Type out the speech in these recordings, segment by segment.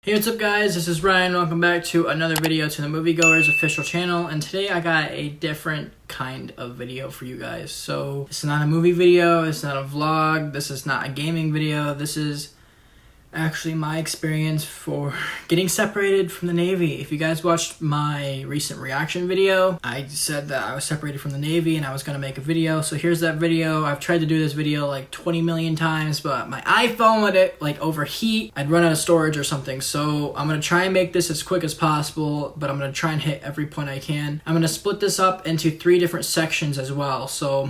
Hey, what's up guys? This is Ryan. Welcome back to another video to the Moviegoers official channel, and today I got a different kind of video for you guys. So it's not a movie video, it's not a vlog, this is not a gaming video, this is actually my experience for getting separated from the Navy. If you guys watched my recent reaction video, I said that I was separated from the Navy and I was gonna make a video. So here's that video. I've tried to do this video like 20 million times, but my iPhone would like overheat. I'd run out of storage or something. So I'm gonna try and make this as quick as possible, but I'm gonna try and hit every point I can. I'm gonna split this up into 3 different sections as well, so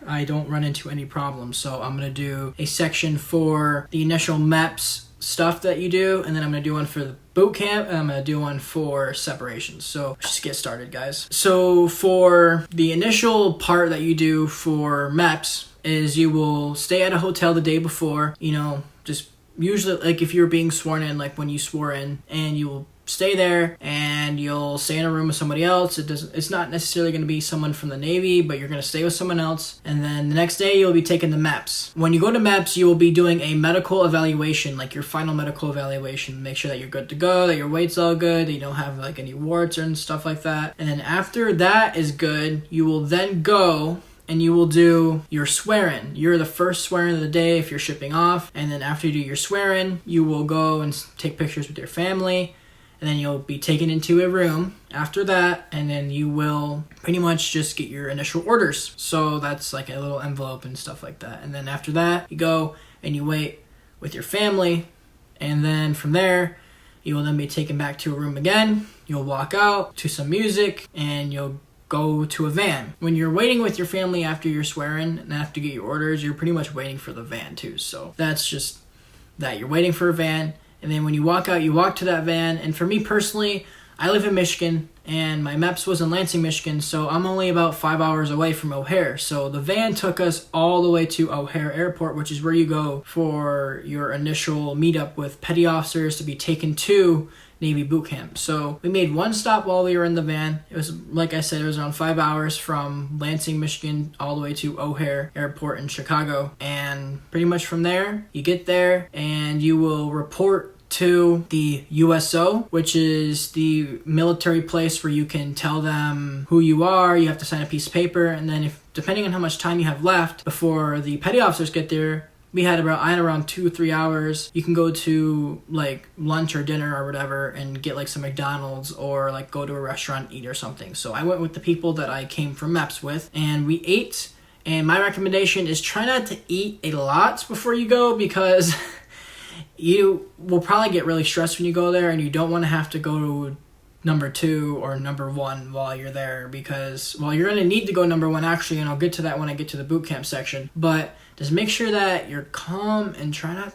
I don't run into any problems. So I'm gonna do a section for the initial MEPS stuff that you do, and then I'm gonna do one for the boot camp, and I'm gonna do one for separations. So let's just get started, guys. So for the initial part that you do for MEPS is you will stay at a hotel the day before, just usually like if you're being sworn in, like when you swore in, and you will stay there and you'll stay in a room with somebody else. It's not necessarily going to be someone from the Navy, but you're going to stay with someone else. And then the next day you'll be taking the MEPS. When you go to MEPS, you will be doing a medical evaluation, like your final medical evaluation. Make sure that you're good to go, that your weight's all good, that you don't have like any warts and stuff like that. And then after that is good, you will then go and you will do your swear-in. You're the first swear-in of the day if you're shipping off. And then after you do your swear-in, you will go and take pictures with your family. And then you'll be taken into a room after that, and then you will pretty much just get your initial orders. So that's like a little envelope and stuff like that. And then after that, you go and you wait with your family, and then from there, you will then be taken back to a room again. You'll walk out to some music, and you'll go to a van. When you're waiting with your family after you're swearing and after you get your orders, you're pretty much waiting for the van too. So that's just that. You're waiting for a van. And then when you walk out, you walk to that van. And for me personally, I live in Michigan, and my MEPS was in Lansing, Michigan, so I'm only about 5 hours away from O'Hare. So the van took us all the way to O'Hare Airport, which is where you go for your initial meetup with petty officers to be taken to Navy Bootcamp. So we made one stop while we were in the van. It was, like I said, it was around 5 hours from Lansing, Michigan, all the way to O'Hare Airport in Chicago. And pretty much from there, you get there and you will report to the USO, which is the military place where you can tell them who you are. You have to sign a piece of paper, and then depending on how much time you have left before the petty officers get there, I had around 2 or 3 hours. You can go to like lunch or dinner or whatever and get like some McDonald's or like go to a restaurant, eat or something. So I went with the people that I came from MEPS with, and we ate. And my recommendation is try not to eat a lot before you go, because you will probably get really stressed when you go there, and you don't want to have to go to number 2 or number 1 while you're there, because, well, you're going to need to go number 1 actually, and I'll get to that when I get to the boot camp section. But just make sure that you're calm and try not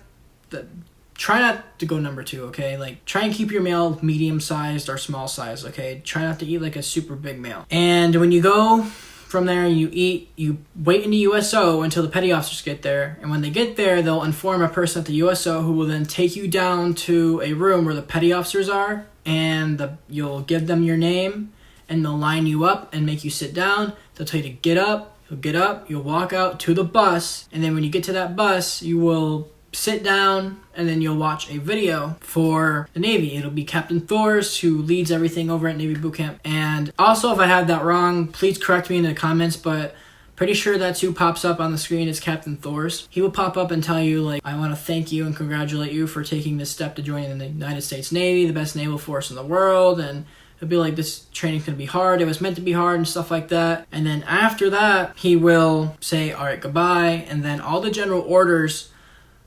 to go number 2, okay? Like, try and keep your meal medium-sized or small-sized, okay? Try not to eat like a super big meal. And when you go from there, you eat, you wait in the USO until the petty officers get there. And when they get there, they'll inform a person at the USO who will then take you down to a room where the petty officers are, and you'll give them your name, and they'll line you up and make you sit down. They'll tell you to get up. You'll get up, you'll walk out to the bus, and then when you get to that bus, you will sit down, and then you'll watch a video for the Navy. It'll be Captain Thors, who leads everything over at Navy Bootcamp. And also, if I have that wrong, please correct me in the comments, but pretty sure that's who pops up on the screen is Captain Thors. He will pop up and tell you, like, I want to thank you and congratulate you for taking this step to join the United States Navy, the best naval force in the world, and it'll be like, this training's gonna be hard, it was meant to be hard, and stuff like that. And then after that, he will say, all right, goodbye, and then all the general orders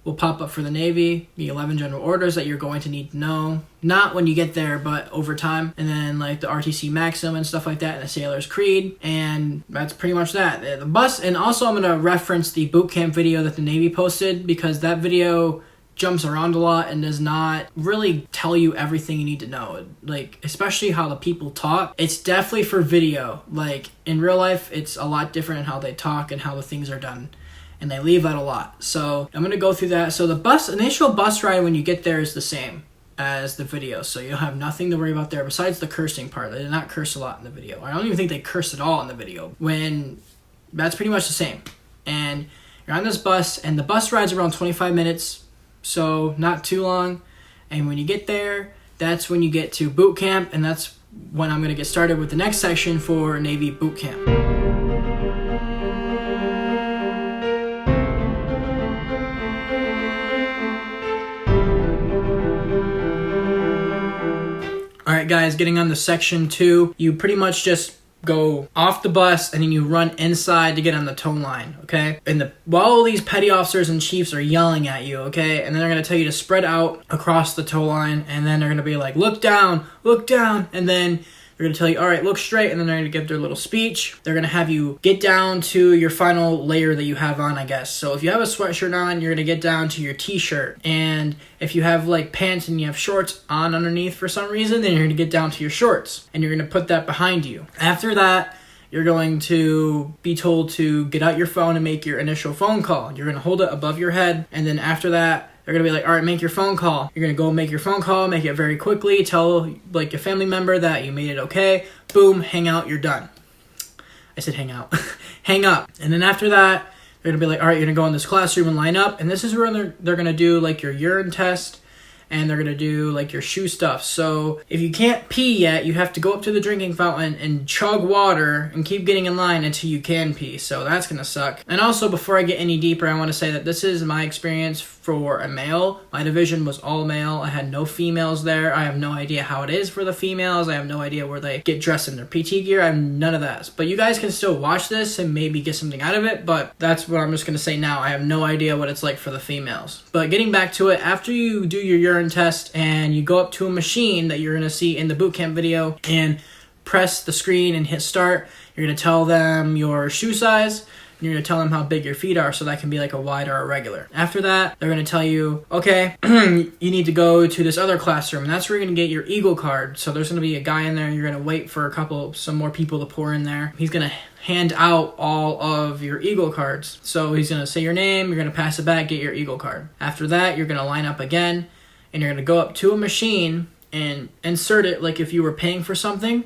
will pop up for the Navy, the 11 general orders that you're going to need to know. Not when you get there, but over time. And then like the RTC Maxim and stuff like that, and the Sailor's Creed. And that's pretty much that. The bus, and also I'm gonna reference the boot camp video that the Navy posted, because that video jumps around a lot and does not really tell you everything you need to know. Like, especially how the people talk. It's definitely for video. Like, in real life, it's a lot different in how they talk and how the things are done. And they leave out a lot. So I'm going to go through that. So the initial bus ride when you get there is the same as the video. So you'll have nothing to worry about there besides the cursing part. They did not curse a lot in the video. I don't even think they cursed at all in the video. That's pretty much the same. And you're on this bus, and the bus ride's around 25 minutes. So not too long. And when you get there, that's when you get to boot camp, and that's when I'm going to get started with the next section for Navy Bootcamp. Alright guys, getting on to section 2, you pretty much just go off the bus and then you run inside to get on the tow line, okay? And while all these petty officers and chiefs are yelling at you, okay? And then they're going to tell you to spread out across the tow line, and then they're going to be like, look down, and then they're going to tell you, all right, look straight, and then they're going to give their little speech. They're going to have you get down to your final layer that you have on, I guess. So if you have a sweatshirt on, you're going to get down to your t-shirt. And if you have like pants and you have shorts on underneath for some reason, then you're going to get down to your shorts. And you're going to put that behind you. After that, you're going to be told to get out your phone and make your initial phone call. You're going to hold it above your head, and then after that, they're going to be like, all right, make your phone call. You're going to go make your phone call, make it very quickly, tell like your family member that you made it okay. Boom, hang out, you're done. I said hang out. Hang up. And then after that, they're going to be like, all right, you're going to go in this classroom and line up. And this is where they're going to do like your urine test, and they're going to do like your shoe stuff. So if you can't pee yet, you have to go up to the drinking fountain and chug water and keep getting in line until you can pee. So that's going to suck. And also, before I get any deeper, I want to say that this is my experience for a male. My division was all male. I had no females there. I have no idea how it is for the females. I have no idea where they get dressed in their PT gear. I have none of that. But you guys can still watch this and maybe get something out of it. But that's what I'm just going to say now. I have no idea what it's like for the females. But getting back to it, after you do your urine test and you go up to a machine that you're going to see in the bootcamp video and press the screen and hit start, you're going to tell them your shoe size. You're going to tell them how big your feet are, so that can be like a wide or a regular. After that, they're going to tell you, okay, you need to go to this other classroom, and that's where you're going to get your Eagle card. So there's going to be a guy in there. You're going to wait for some more people to pour in there. He's going to hand out all of your Eagle cards. So he's going to say your name, you're going to pass it back, get your Eagle card. After that, you're going to line up again, and you're going to go up to a machine and insert it like if you were paying for something.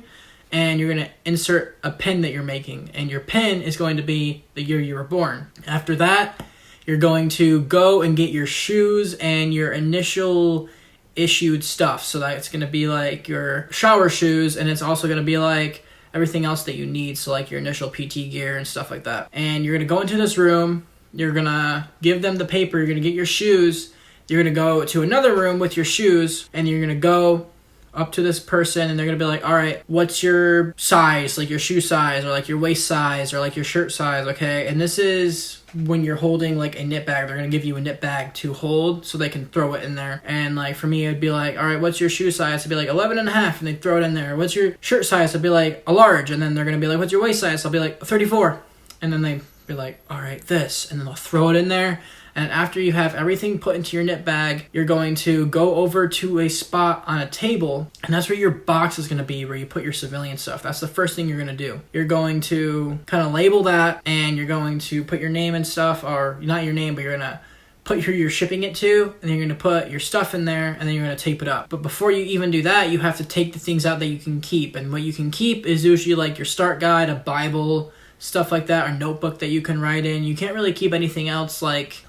And you're going to insert a pin that you're making. And your pin is going to be the year you were born. After that, you're going to go and get your shoes and your initial issued stuff. So that's going to be like your shower shoes, and it's also going to be like everything else that you need. So like your initial PT gear and stuff like that. And you're going to go into this room. You're going to give them the paper. You're going to get your shoes. You're going to go to another room with your shoes. And you're going to go up to this person, and they're going to be like, all right, what's your size, like your shoe size, or like your waist size, or like your shirt size, okay? And this is when you're holding like a knit bag. They're going to give you a knit bag to hold so they can throw it in there. And like for me, it'd be like, all right, what's your shoe size? It'd be like 11 and a half, and they throw it in there. What's your shirt size? It'd be like a large, and then they're going to be like, what's your waist size? I'll be like 34. And then they be like, all right, this, and then they'll throw it in there. And after you have everything put into your knit bag, you're going to go over to a spot on a table, and that's where your box is going to be, where you put your civilian stuff. That's the first thing you're going to do. You're going to kind of label that, and you're going to put your name and stuff, or not your name, but you're going to put who you're shipping it to, and then you're going to put your stuff in there, and then you're going to tape it up. But before you even do that, you have to take the things out that you can keep. And what you can keep is usually like your start guide, a Bible, stuff like that, or notebook that you can write in. You can't really keep anything else like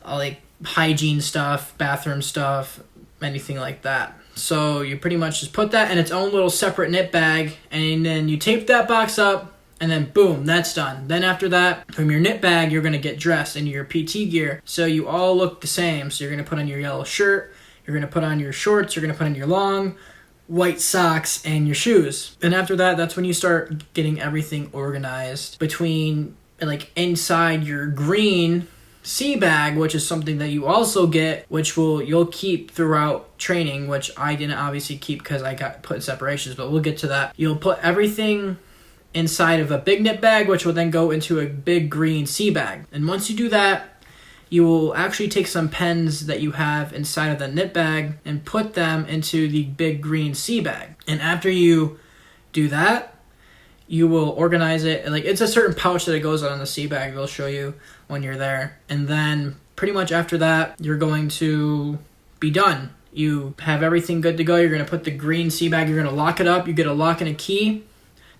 hygiene stuff, bathroom stuff, anything like that. So you pretty much just put that in its own little separate knit bag, and then you tape that box up, and then boom, that's done. Then after that, from your knit bag, you're going to get dressed in your PT gear, so you all look the same. So you're going to put on your yellow shirt, you're going to put on your shorts, you're going to put on your long white socks, and your shoes. And after that, that's when you start getting everything organized between like inside your green sea bag, which is something that you also get, which you'll keep throughout training, which I didn't obviously keep because I got put in separations, but we'll get to that. You'll put everything inside of a big knit bag, which will then go into a big green sea bag. And once you do that, you will actually take some pens that you have inside of the knit bag and put them into the big green sea bag. And after you do that, you will organize it. Like, it's a certain pouch that it goes on the sea bag. They'll show you when you're there. And then pretty much after that, you're going to be done. You have everything good to go. You're going to put the green sea bag, you're going to lock it up. You get a lock and a key.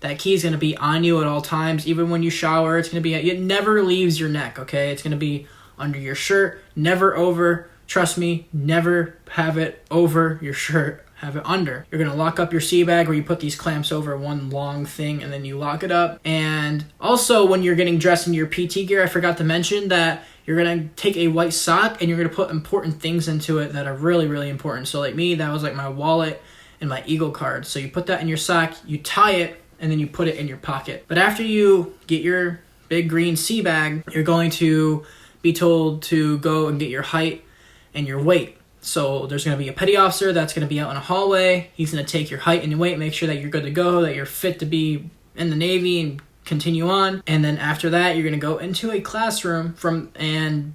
That key is going to be on you at all times. Even when you shower, it's going to be, it never leaves your neck, okay? It's going to be under your shirt, never over, trust me, never have it over your shirt. Have it under. You're gonna lock up your sea bag where you put these clamps over one long thing and then you lock it up. And also when you're getting dressed in your PT gear, I forgot to mention that you're gonna take a white sock and you're gonna put important things into it that are really, really important. So like me, that was like my wallet and my Eagle card. So you put that in your sock, you tie it, and then you put it in your pocket. But after you get your big green sea bag, you're going to be told to go and get your height and your weight. So there's going to be a petty officer that's going to be out in a hallway. He's going to take your height and your weight, make sure that you're good to go, that you're fit to be in the Navy and continue on. And then after that, you're going to go into a classroom and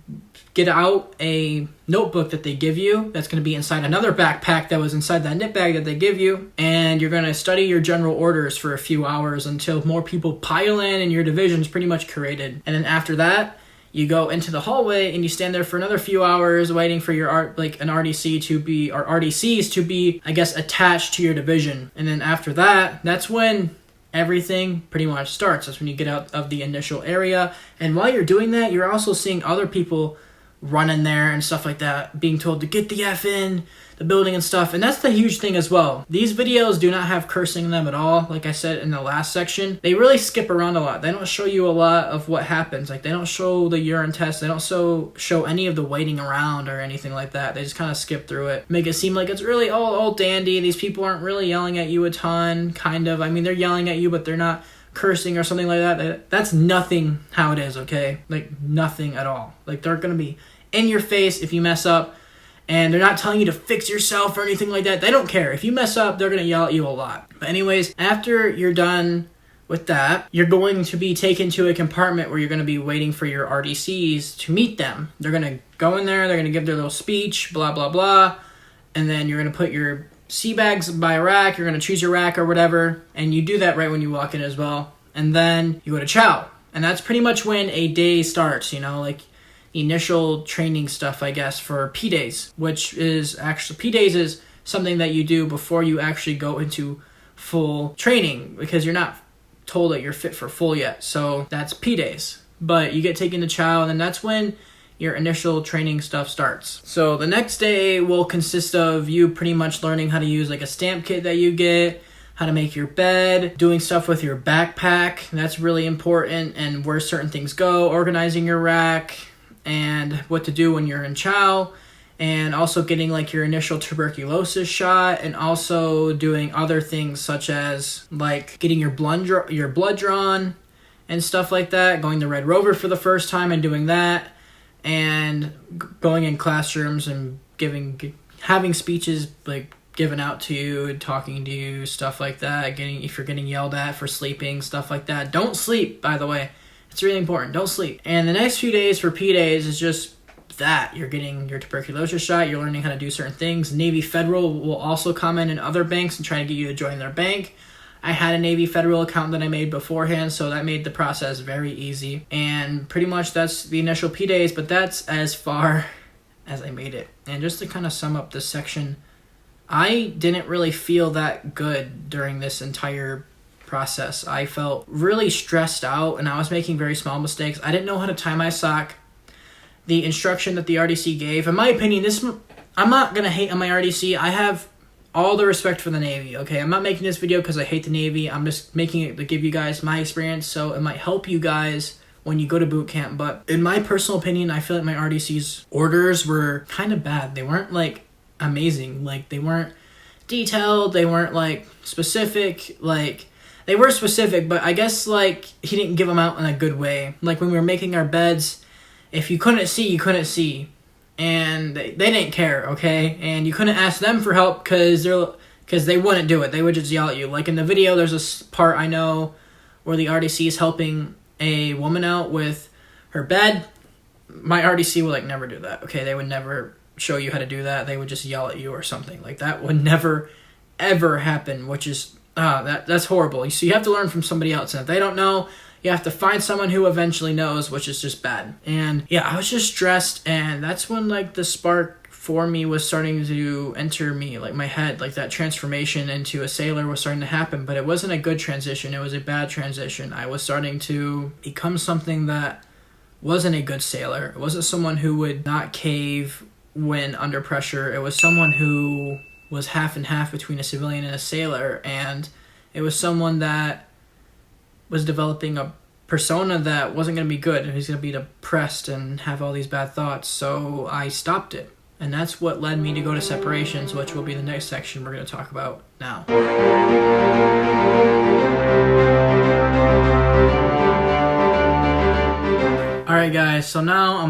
get out a notebook that they give you that's going to be inside another backpack that was inside that knit bag that they give you. And you're going to study your general orders for a few hours until more people pile in and your division's pretty much created. And then after that, you go into the hallway and you stand there for another few hours waiting for your an RDC to be, or RDCs to be, I guess, attached to your division. And then after that, that's when everything pretty much starts. That's when you get out of the initial area. And while you're doing that, you're also seeing other people run in there and stuff like that, being told to get the F in the building and stuff. And that's the huge thing as well. These videos do not have cursing in them at all. Like I said in the last section, they really skip around a lot. They don't show you a lot of what happens. Like they don't show the urine test. They don't show any of the waiting around or anything like that. They just kind of skip through it. Make it seem like it's really all dandy. These people aren't really yelling at you a ton, kind of. I mean, they're yelling at you, but they're not cursing or something like that. That's nothing how it is, okay? Like nothing at all. Like they're going to be in your face if you mess up. And they're not telling you to fix yourself or anything like that. They don't care. If you mess up, they're going to yell at you a lot. But anyways, after you're done with that, you're going to be taken to a compartment where you're going to be waiting for your RDCs to meet them. They're going to go in there. They're going to give their little speech, blah, blah, blah. And then you're going to put your sea bags by a rack. You're going to choose your rack or whatever. And you do that right when you walk in as well. And then you go to chow. And that's pretty much when a day starts, like initial training stuff, I guess, for P-Days, which is actually, P-Days is something that you do before you actually go into full training because you're not told that you're fit for full yet. So that's P-Days. But you get taken to chow, and then that's when your initial training stuff starts. So the next day will consist of you pretty much learning how to use like a stamp kit that you get, how to make your bed, doing stuff with your backpack. That's really important, and where certain things go, organizing your rack, and what to do when you're in chow, and also getting like your initial tuberculosis shot, and also doing other things such as like getting your blood drawn and stuff like that, going to Red Rover for the first time and doing that, and going in classrooms and having speeches like given out to you, talking to you, stuff like that, if you're getting yelled at for sleeping, stuff like that. Don't sleep, by the way. It's really important. Don't sleep. And the next few days for P-Days is just that. You're getting your tuberculosis shot. You're learning how to do certain things. Navy Federal will also come in other banks and try to get you to join their bank. I had a Navy Federal account that I made beforehand, so that made the process very easy. And pretty much that's the initial P-Days, but that's as far as I made it. And just to kind of sum up this section, I didn't really feel that good during this entire process. I felt really stressed out, and I was making very small mistakes. I didn't know how to tie my sock. The instruction that the RDC gave, in my opinion, I'm not going to hate on my RDC. I have all the respect for the Navy, okay? I'm not making this video because I hate the Navy. I'm just making it to give you guys my experience, so it might help you guys when you go to boot camp. But in my personal opinion, I feel like my RDC's orders were kind of bad. They weren't, like, amazing. Like, they weren't detailed. They weren't, like, specific. Like, they were specific, but I guess, like, he didn't give them out in a good way. Like, when we were making our beds, if you couldn't see, you couldn't see. And they didn't care, okay? And you couldn't ask them for help because they wouldn't do it. They would just yell at you. Like, in the video, there's this part I know where the RDC is helping a woman out with her bed. My RDC would, like, never do that, okay? They would never show you how to do that. They would just yell at you or something. Like, that would never, ever happen, which is... that's horrible. So you have to learn from somebody else. And if they don't know, you have to find someone who eventually knows, which is just bad. And yeah, I was just stressed. And that's when like the spark for me was starting to enter me, like my head, like that transformation into a sailor was starting to happen. But it wasn't a good transition. It was a bad transition. I was starting to become something that wasn't a good sailor. It wasn't someone who would not cave when under pressure. It was someone who was half and half between a civilian and a sailor, and it was someone that was developing a persona that wasn't going to be good. He's going to be depressed and have all these bad thoughts. So I stopped it. And that's what led me to go to separations, which will be the next section we're going to talk about now. Alright guys, so now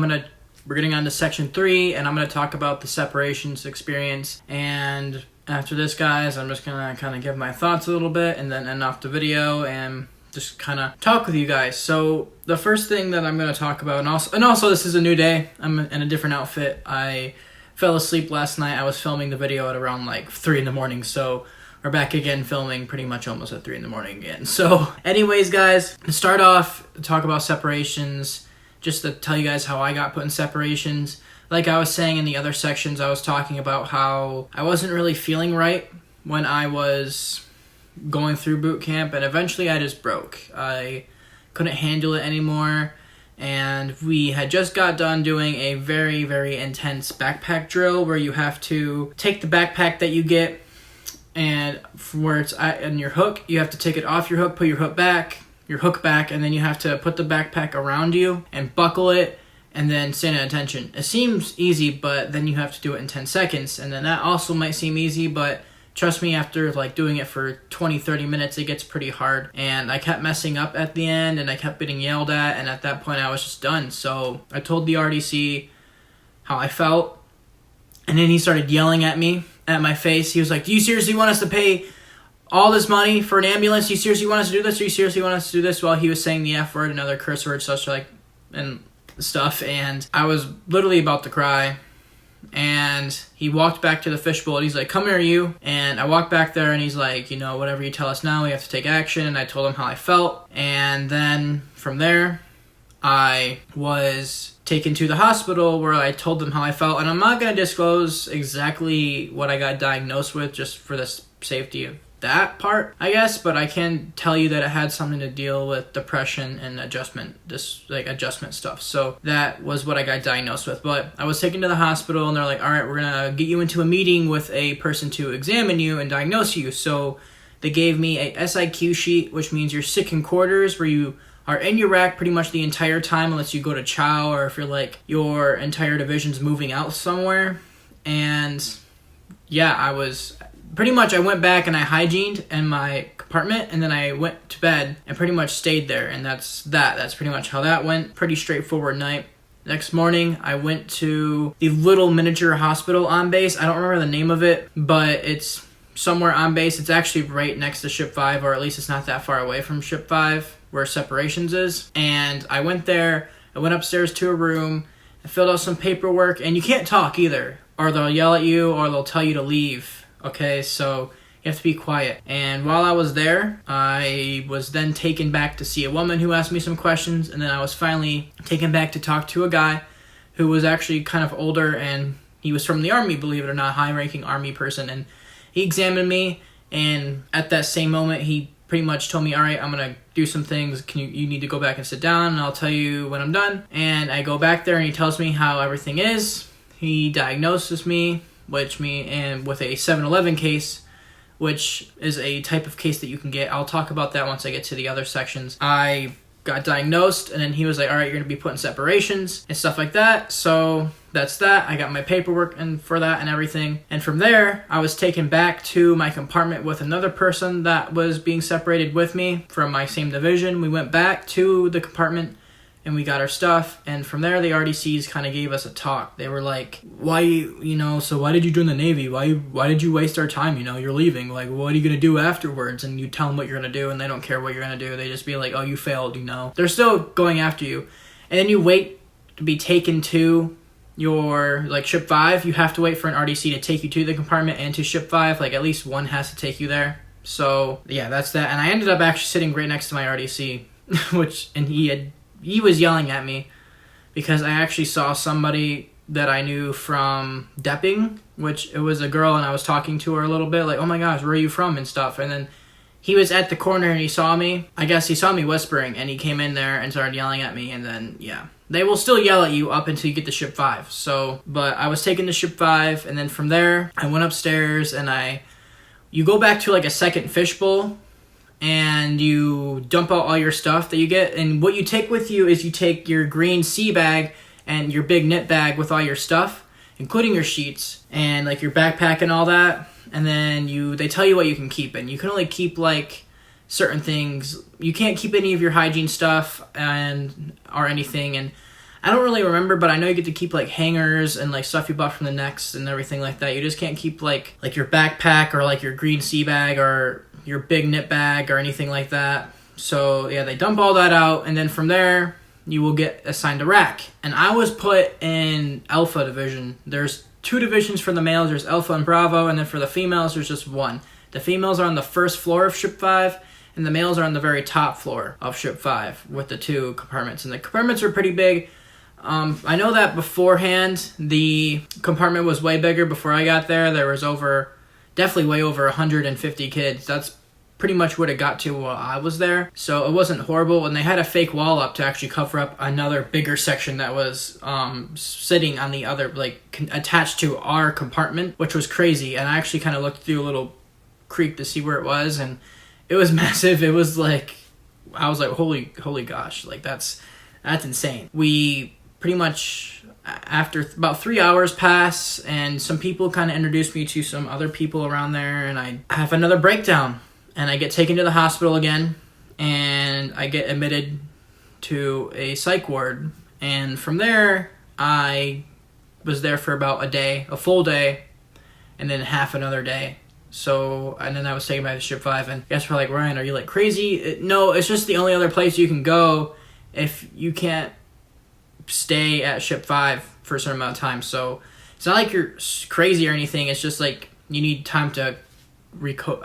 we're getting on to section 3, and I'm going to talk about the separations experience. And after this, guys, I'm just going to kind of give my thoughts a little bit and then end off the video and just kind of talk with you guys. So the first thing that I'm going to talk about, and also this is a new day. I'm in a different outfit. I fell asleep last night. I was filming the video at around like 3 in the morning, so we're back again filming pretty much almost at 3 in the morning again. So anyways, guys, to start off, talk about separations, just to tell you guys how I got put in separations. Like I was saying in the other sections, I was talking about how I wasn't really feeling right when I was going through boot camp, and eventually I just broke. I couldn't handle it anymore, and we had just got done doing a very, very intense backpack drill where you have to take the backpack that you get, and from where it's at in your hook, you have to take it off your hook, put your hook back, and then you have to put the backpack around you and buckle it and then stand at attention. It seems easy, but then you have to do it in 10 seconds, and then that also might seem easy, but trust me, after like doing it for 20-30 minutes, it gets pretty hard. And I kept messing up at the end, and I kept getting yelled at, and at that point I was just done. So I told the RDC how I felt, and then he started yelling at me, at my face. He was like, do you seriously want us to pay all this money for an ambulance? Do you seriously want us to do this? Do you seriously want us to do this? While he was saying the F word and other curse words, such like, and stuff. And I was literally about to cry. And he walked back to the fishbowl, and he's like, come here, you. And I walked back there, and he's like, you know, whatever you tell us now, we have to take action. And I told him how I felt. And then from there, I was taken to the hospital where I told them how I felt. And I'm not going to disclose exactly what I got diagnosed with, just for the safety of that part, I guess, but I can tell you that it had something to deal with depression and adjustment stuff. So that was what I got diagnosed with. But I was taken to the hospital, and they're like, all right, we're gonna get you into a meeting with a person to examine you and diagnose you. So they gave me a SIQ sheet, which means you're sick in quarters, where you are in your rack pretty much the entire time unless you go to chow, or if you're like your entire division's moving out somewhere. And yeah, I went back and I hygiened in my compartment, and then I went to bed and pretty much stayed there. And that's pretty much how that went. Pretty straightforward night. Next morning, I went to the little miniature hospital on base. I don't remember the name of it, but it's somewhere on base. It's actually right next to Ship 5, or at least it's not that far away from Ship 5, where separations is. And I went there, I went upstairs to a room, I filled out some paperwork, and you can't talk either, or they'll yell at you, or they'll tell you to leave. Okay, so you have to be quiet. And while I was there, I was then taken back to see a woman who asked me some questions, and then I was finally taken back to talk to a guy who was actually kind of older, and he was from the Army, believe it or not, high-ranking Army person, and he examined me, and at that same moment, he pretty much told me, all right, I'm going to do some things. You need to go back and sit down, and I'll tell you when I'm done. And I go back there, and he tells me how everything is. He diagnoses me, and with a 7-11 case, which is a type of case that you can get. I'll talk about that once I get to the other sections. I got diagnosed, and then he was like, all right, you're going to be put in separations and stuff like that. So that's that. I got my paperwork and for that and everything. And from there, I was taken back to my compartment with another person that was being separated with me from my same division. We went back to the compartment, and we got our stuff, and from there, the RDCs kind of gave us a talk. They were like, why did you join the Navy? Why did you waste our time? You're leaving. Like, what are you going to do afterwards? And you tell them what you're going to do, and they don't care what you're going to do. They just be like, oh, you failed, They're still going after you. And then you wait to be taken to your, Ship 5. You have to wait for an RDC to take you to the compartment and to Ship 5. At least one has to take you there. So, yeah, that's that. And I ended up actually sitting right next to my RDC, he was yelling at me because I actually saw somebody that I knew from Depping, which it was a girl, and I was talking to her a little bit, like, oh my gosh, where are you from and stuff. And then he was at the corner and he saw me. I guess he saw me whispering, and he came in there and started yelling at me, and then, yeah. They will still yell at you up until you get to ship 5. So, but I was taken to ship 5, and then from there, I went upstairs, and you go back to like a second fishbowl, and you dump out all your stuff that you get. And what you take with you is you take your green sea bag and your big knit bag with all your stuff, including your sheets and like your backpack and all that. And then they tell you what you can keep, and you can only keep like certain things. You can't keep any of your hygiene stuff or anything. And I don't really remember, but I know you get to keep like hangers and like stuff you bought from the Next and everything like that. You just can't keep like your backpack or like your green sea bag or your big knit bag or anything like that. So yeah, they dump all that out, and then from there you will get assigned a rack. And I was put in Alpha division. There's 2 divisions for the males. There's Alpha and Bravo, and then for the females there's just 1. The females are on the first floor of ship 5, and the males are on the very top floor of ship 5 with the 2 compartments. And the compartments are pretty big. I know that beforehand the compartment was way bigger. Before I got there, there was definitely way over 150 kids. That's pretty much what it got to while I was there. So it wasn't horrible, and they had a fake wall up to actually cover up another bigger section that was sitting on the other, attached to our compartment, which was crazy. And I actually kind of looked through a little creek to see where it was, and it was massive. It was like, I was like, holy gosh, like that's insane. We pretty much, after about 3 hours pass, and some people kind of introduced me to some other people around there, and I have another breakdown, and I get taken to the hospital again, and I get admitted to a psych ward. And from there, I was there for about a full day, and then half another day. So, and then I was taken back to ship 5, and guys were like, Ryan, are you like crazy? No, it's just the only other place you can go if you can't stay at ship 5 for a certain amount of time. So it's not like you're crazy or anything. It's just like you need time to recuperate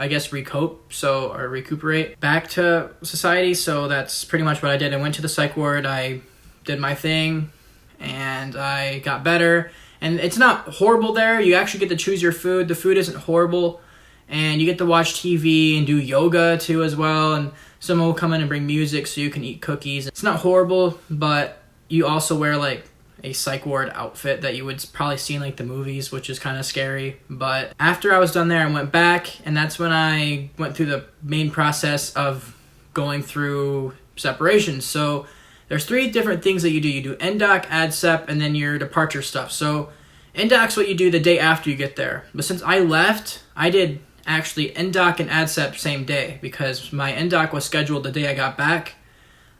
back to society. So that's pretty much what I did. I went to the psych ward, I did my thing, and I got better. And it's not horrible there. You actually get to choose your food. The food isn't horrible, and you get to watch TV and do yoga too as well. And someone will come in and bring music so you can eat cookies. It's not horrible, but you also wear like a psych ward outfit that you would probably see in like the movies, which is kind of scary. But after I was done there, I went back, and that's when I went through the main process of going through separations. So there's 3 different things that you do. You do NDOC, ADSEP, and then your departure stuff. So NDOC's what you do the day after you get there. But since I left, I did actually NDOC and ADSEP same day, because my NDOC was scheduled the day I got back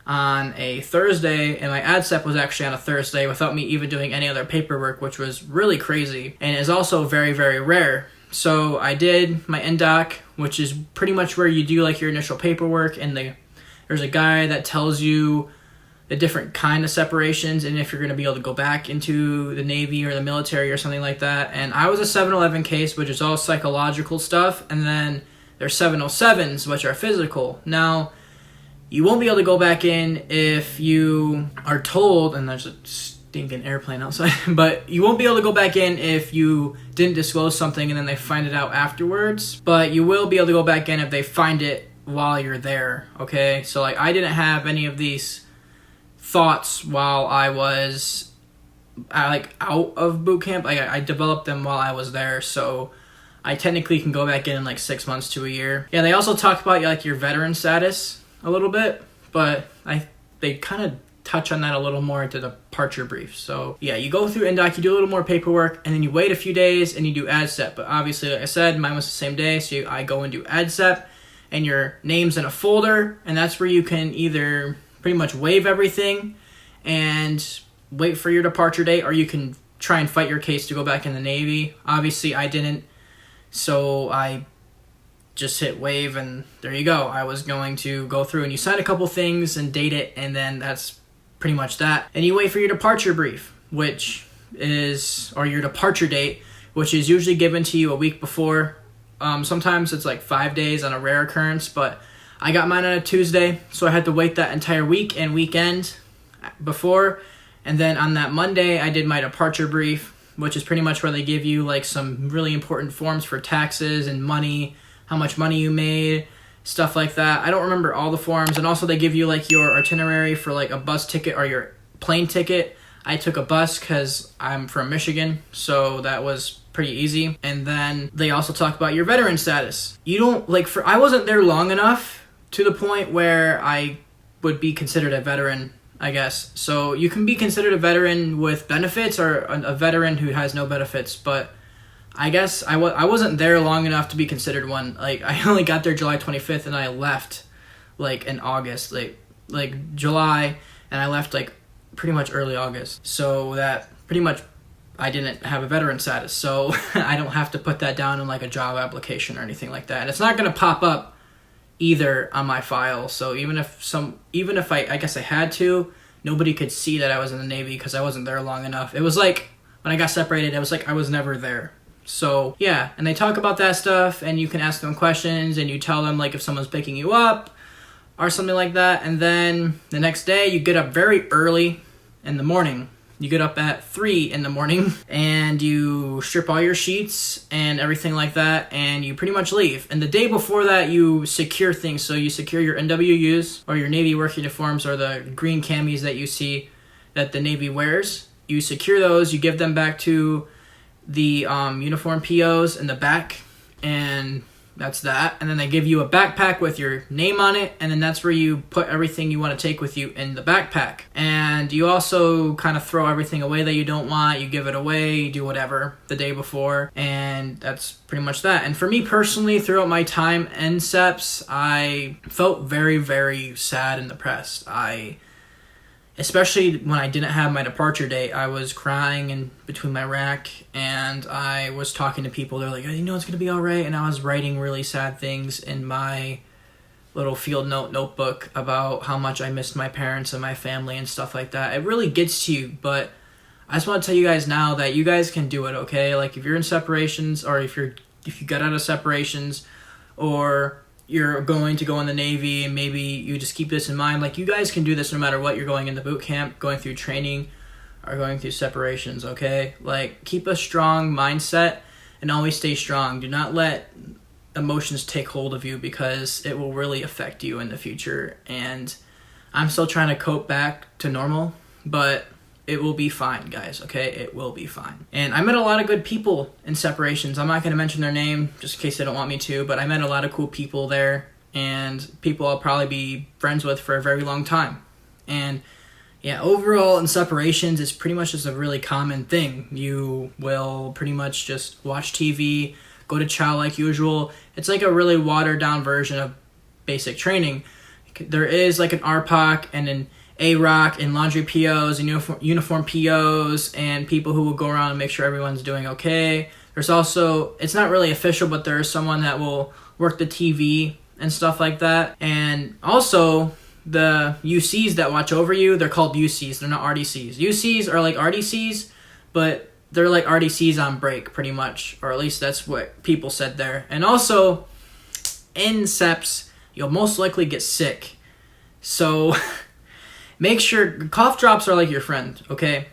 on a Thursday, and my ADSEP was actually on a Thursday without me even doing any other paperwork, which was really crazy and is also very, very rare. So I did my NDOC, which is pretty much where you do like your initial paperwork, and there's a guy that tells you the different kind of separations and if you're going to be able to go back into the Navy or the military or something like that. And I was a 711 case, which is all psychological stuff, and then there's 707s, which are physical. Now, you won't be able to go back in if you are told, and there's a stinking airplane outside, but you won't be able to go back in if you didn't disclose something and then they find it out afterwards. But you will be able to go back in if they find it while you're there, okay? So like, I didn't have any of these thoughts while I was out of boot camp. Like, I developed them while I was there, so I technically can go back in like 6 months to a year. Yeah, they also talk about like your veteran status a little bit, but they kind of touch on that a little more into the departure brief. So yeah, you go through NDOC, you do a little more paperwork, and then you wait a few days and you do ADSEP. But obviously, like I said, mine was the same day, so I go and do ADSEP, and your name's in a folder, and that's where you can either pretty much waive everything and wait for your departure date, or you can try and fight your case to go back in the Navy. Obviously, I didn't, so I just hit waive, and there you go. I was going to go through, and you sign a couple things and date it, and then that's pretty much that. And you wait for your departure brief, or your departure date, which is usually given to you a week before. Sometimes it's like 5 days on a rare occurrence, but I got mine on a Tuesday, so I had to wait that entire week and weekend before. And then on that Monday, I did my departure brief, which is pretty much where they give you like some really important forms for taxes and money, how much money you made, stuff like that. I don't remember all the forms. And also they give you like your itinerary for like a bus ticket or your plane ticket. I took a bus because I'm from Michigan, so that was pretty easy. And then they also talk about your veteran status. You don't like I wasn't there long enough to the point where I would be considered a veteran, I guess. So you can be considered a veteran with benefits or a veteran who has no benefits, but I guess I wasn't there long enough to be considered one. Like, I only got there July 25th and I left like in August, like July, and I left like pretty much early August. So that pretty much I didn't have a veteran status. So I don't have to put that down in like a job application or anything like that. And it's not going to pop up either on my file. So even if I guess I had to, nobody could see that I was in the Navy because I wasn't there long enough. It was like when I got separated, it was like I was never there. So yeah, and they talk about that stuff, and you can ask them questions, and you tell them like if someone's picking you up or something like that. And then the next day you get up very early in the morning. You get up at 3 in the morning and you strip all your sheets and everything like that, and you pretty much leave. And the day before that, you secure things. So you secure your NWUs or your Navy work uniforms or the green camis that you see that the Navy wears. You secure those, you give them back to the uniform POs in the back, and that's that. And then they give you a backpack with your name on it, and then that's where you put everything you want to take with you in the backpack. And you also kind of throw everything away that you don't want. You give it away, you do whatever the day before, and that's pretty much that. And for me personally, throughout my time in SEPS, I felt very, very sad and depressed. Especially when I didn't have my departure date, I was crying in between my rack, and I was talking to people. They're like, oh, you know it's going to be all right. And I was writing really sad things in my little field notebook about how much I missed my parents and my family and stuff like that. It really gets to you, but I just want to tell you guys now that you guys can do it, okay? Like, if you're in separations, or if you got out of separations, or you're going to go in the Navy, and maybe you just keep this in mind. Like, you guys can do this no matter what you're going into boot camp, going through training, or going through separations, okay? Like, keep a strong mindset and always stay strong. Do not let emotions take hold of you, because it will really affect you in the future. And I'm still trying to cope back to normal, but it will be fine, guys, okay? It will be fine. And I met a lot of good people in separations. I'm not going to mention their name just in case they don't want me to, but I met a lot of cool people there, and people I'll probably be friends with for a very long time. And yeah, overall in separations, it's pretty much just a really common thing. You will pretty much just watch TV, go to chow like usual. It's like a really watered down version of basic training. There is like an RPOC and an AROC and laundry POs and uniform POs and people who will go around and make sure everyone's doing okay. There's also, it's not really official, but there's someone that will work the TV and stuff like that. And also the UCs that watch over you, they're called UCs. They're not RDCs. UCs are like RDCs, but they're like RDCs on break pretty much, or at least that's what people said there. And also in SEPS, you'll most likely get sick. So make sure, cough drops are like your friend, okay?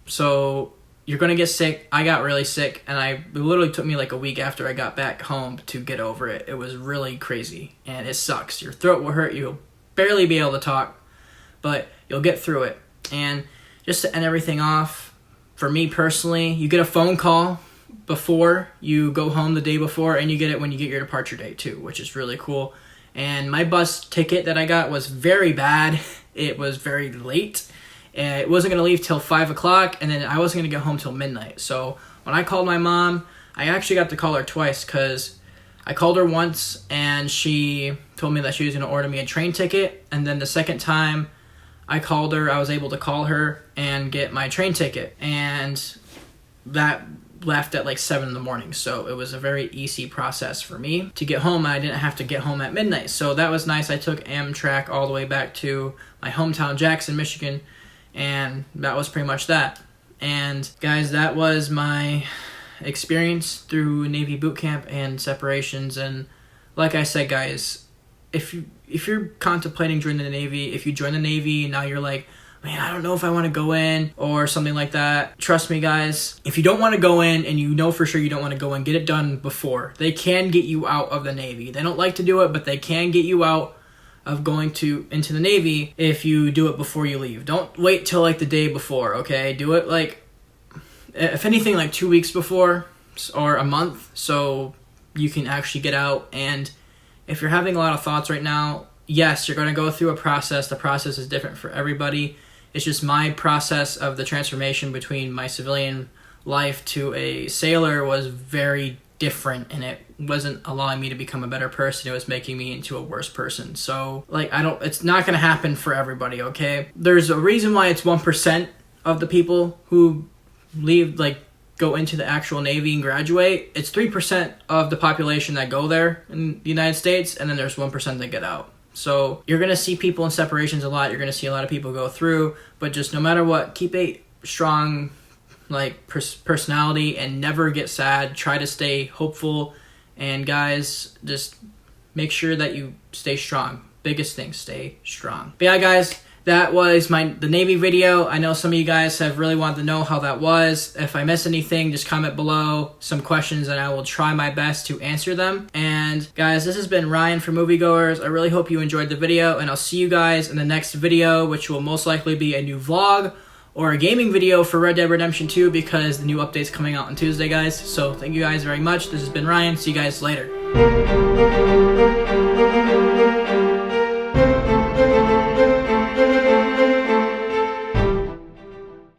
So you're going to get sick. I got really sick, and it literally took me like a week after I got back home to get over it. It was really crazy, and it sucks. Your throat will hurt. You'll barely be able to talk, but you'll get through it. And just to end everything off, for me personally, you get a phone call before you go home the day before, and you get it when you get your departure date too, which is really cool. And my bus ticket that I got was very bad. It was very late. It wasn't going to leave till 5 o'clock, and then I wasn't going to get home till midnight. So when I called my mom, I actually got to call her twice, because I called her once, and she told me that she was going to order me a train ticket. And then the second time I called her, I was able to call her and get my train ticket. And that left at like 7 in the morning. So it was a very easy process for me to get home. I didn't have to get home at midnight. So that was nice. I took Amtrak all the way back to my hometown, Jackson, Michigan. And that was pretty much that. And guys, that was my experience through Navy Bootcamp and separations. And like I said, guys, if you're contemplating joining the Navy, if you join the Navy, now you're like, man, I don't know if I want to go in or something like that. Trust me, guys, if you don't want to go in and you know for sure you don't want to go in, get it done before. They can get you out of the Navy. They don't like to do it, but they can get you out of going into the Navy if you do it before you leave. Don't wait till like the day before, okay? Do it like, if anything, like 2 weeks before or a month, so you can actually get out. And if you're having a lot of thoughts right now, yes, you're going to go through a process. The process is different for everybody. It's just my process of the transformation between my civilian life to a sailor was very different, and it wasn't allowing me to become a better person. It was making me into a worse person. So, like, it's not going to happen for everybody, okay? There's a reason why it's 1% of the people who leave, like, go into the actual Navy and graduate. It's 3% of the population that go there in the United States, and then there's 1% that get out. So you're going to see people in separations a lot. You're going to see a lot of people go through, but just no matter what, keep a strong like personality and never get sad. Try to stay hopeful, and guys, just make sure that you stay strong. Biggest thing, stay strong. But yeah, guys, that was the Navy video. I know some of you guys have really wanted to know how that was. If I missed anything, just comment below some questions and I will try my best to answer them. And guys, this has been Ryan from Moviegoers. I really hope you enjoyed the video, and I'll see you guys in the next video, which will most likely be a new vlog or a gaming video for Red Dead Redemption 2 because the new update's coming out on Tuesday, guys. So thank you guys very much. This has been Ryan. See you guys later.